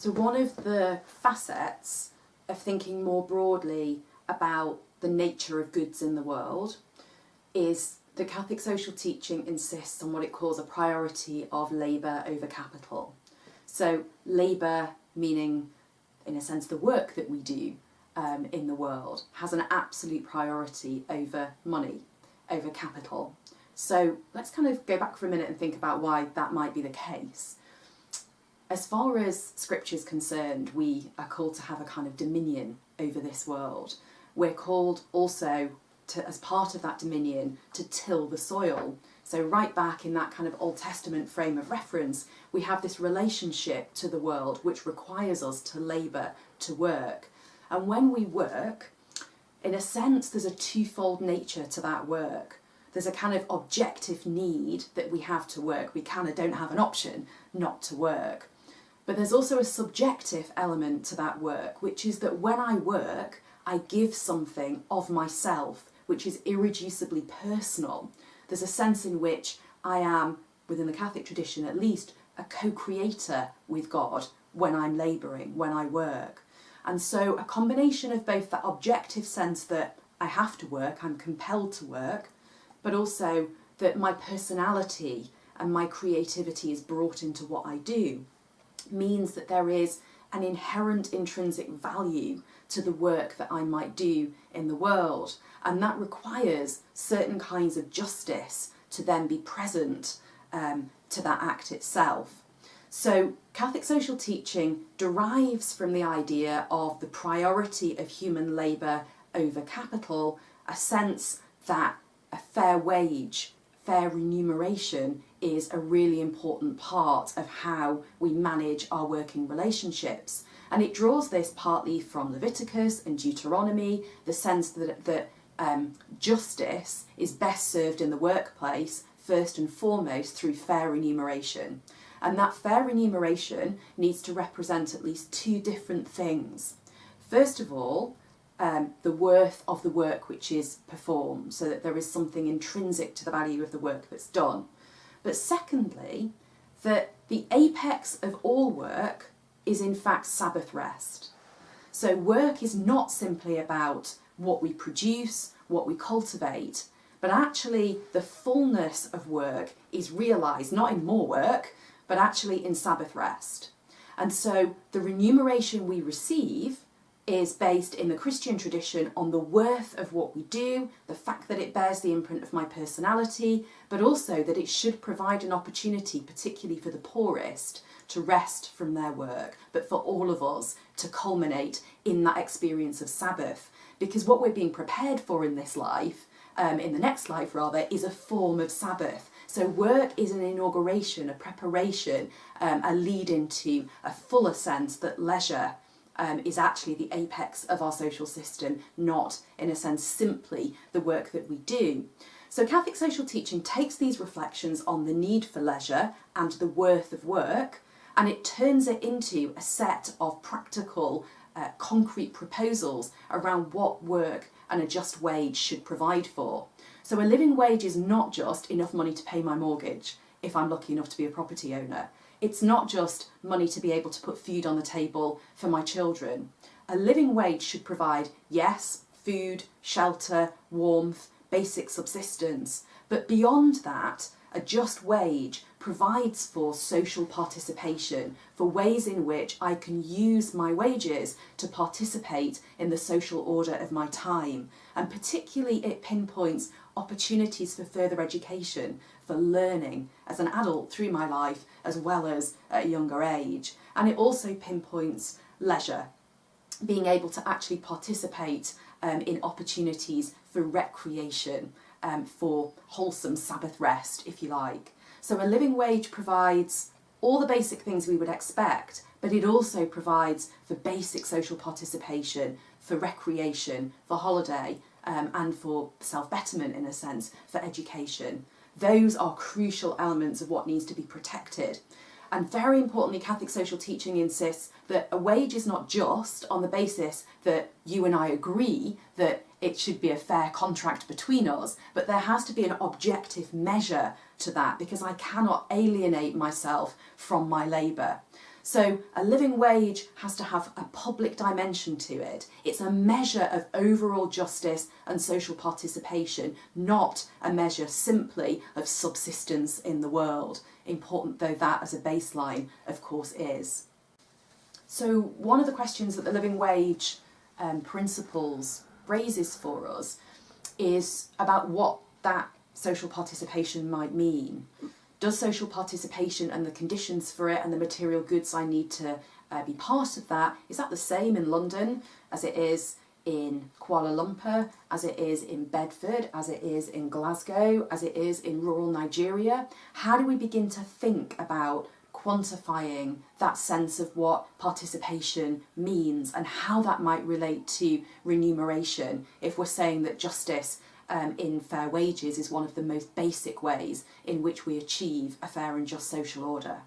So one of the facets of thinking more broadly about the nature of goods in the world is the Catholic social teaching insists on what it calls a priority of labour over capital. So labour, meaning in a sense the work that we do in the world, has an absolute priority over money, over capital. So let's kind of go back for a minute and think about why that might be the case. As far as Scripture is concerned, we are called to have a kind of dominion over this world. We're called also to, as part of that dominion, to till the soil. So right back in that kind of Old Testament frame of reference, we have this relationship to the world which requires us to labour, to work. And when we work, in a sense, there's a twofold nature to that work. There's a kind of objective need that we have to work. We kind of don't have an option not to work. But there's also a subjective element to that work, which is that when I work, I give something of myself, which is irreducibly personal. There's a sense in which I am, within the Catholic tradition at least, a co-creator with God when I'm labouring, when I work. And so a combination of both that objective sense that I have to work, I'm compelled to work, but also that my personality and my creativity is brought into what I do, means that there is an inherent intrinsic value to the work that I might do in the world. And that requires certain kinds of justice to then be present to that act itself. So Catholic social teaching derives from the idea of the priority of human labour over capital, a sense that a fair wage, fair remuneration is a really important part of how we manage our working relationships. And it draws this partly from Leviticus and Deuteronomy, the sense that justice is best served in the workplace first and foremost through fair remuneration. And that fair remuneration needs to represent at least two different things. First of all, the worth of the work which is performed, so that there is something intrinsic to the value of the work that's done. But secondly, that the apex of all work is in fact Sabbath rest. So work is not simply about what we produce, what we cultivate, but actually the fullness of work is realised not in more work, but actually in Sabbath rest. And so the remuneration we receive is based in the Christian tradition on the worth of what we do, the fact that it bears the imprint of my personality, but also that it should provide an opportunity, particularly for the poorest, to rest from their work, but for all of us to culminate in that experience of Sabbath. Because what we're being prepared for in this life, in the next life rather, is a form of Sabbath. So work is an inauguration, a preparation, a lead into a fuller sense that leisure is actually the apex of our social system, not, in a sense, simply the work that we do. So Catholic social teaching takes these reflections on the need for leisure and the worth of work, and it turns it into a set of practical, concrete proposals around what work and a just wage should provide for. So a living wage is not just enough money to pay my mortgage, if I'm lucky enough to be a property owner. It's not just money to be able to put food on the table for my children. A living wage should provide, yes, food, shelter, warmth, basic subsistence, but beyond that, a just wage provides for social participation, for ways in which I can use my wages to participate in the social order of my time. And particularly it pinpoints opportunities for further education, for learning as an adult through my life as well as at a younger age. And it also pinpoints leisure, being able to actually participate in opportunities for recreation, for wholesome Sabbath rest, if you like. So a living wage provides all the basic things we would expect, but it also provides for basic social participation, for recreation, for holiday, and for self-betterment in a sense, for education. Those are crucial elements of what needs to be protected. And very importantly, Catholic social teaching insists that a wage is not just on the basis that you and I agree that it should be a fair contract between us, but there has to be an objective measure to that, because I cannot alienate myself from my labour. So a living wage has to have a public dimension to it. It's a measure of overall justice and social participation, not a measure simply of subsistence in the world, important though that as a baseline of course is. So one of the questions that the living wage principles raises for us is about what that social participation might mean. Does social participation and the conditions for it and the material goods I need to be part of that, is that the same in London as it is in Kuala Lumpur, as it is in Bedford, as it is in Glasgow, as it is in rural Nigeria? How do we begin to think about quantifying that sense of what participation means and how that might relate to remuneration if we're saying that justice in fair wages is one of the most basic ways in which we achieve a fair and just social order?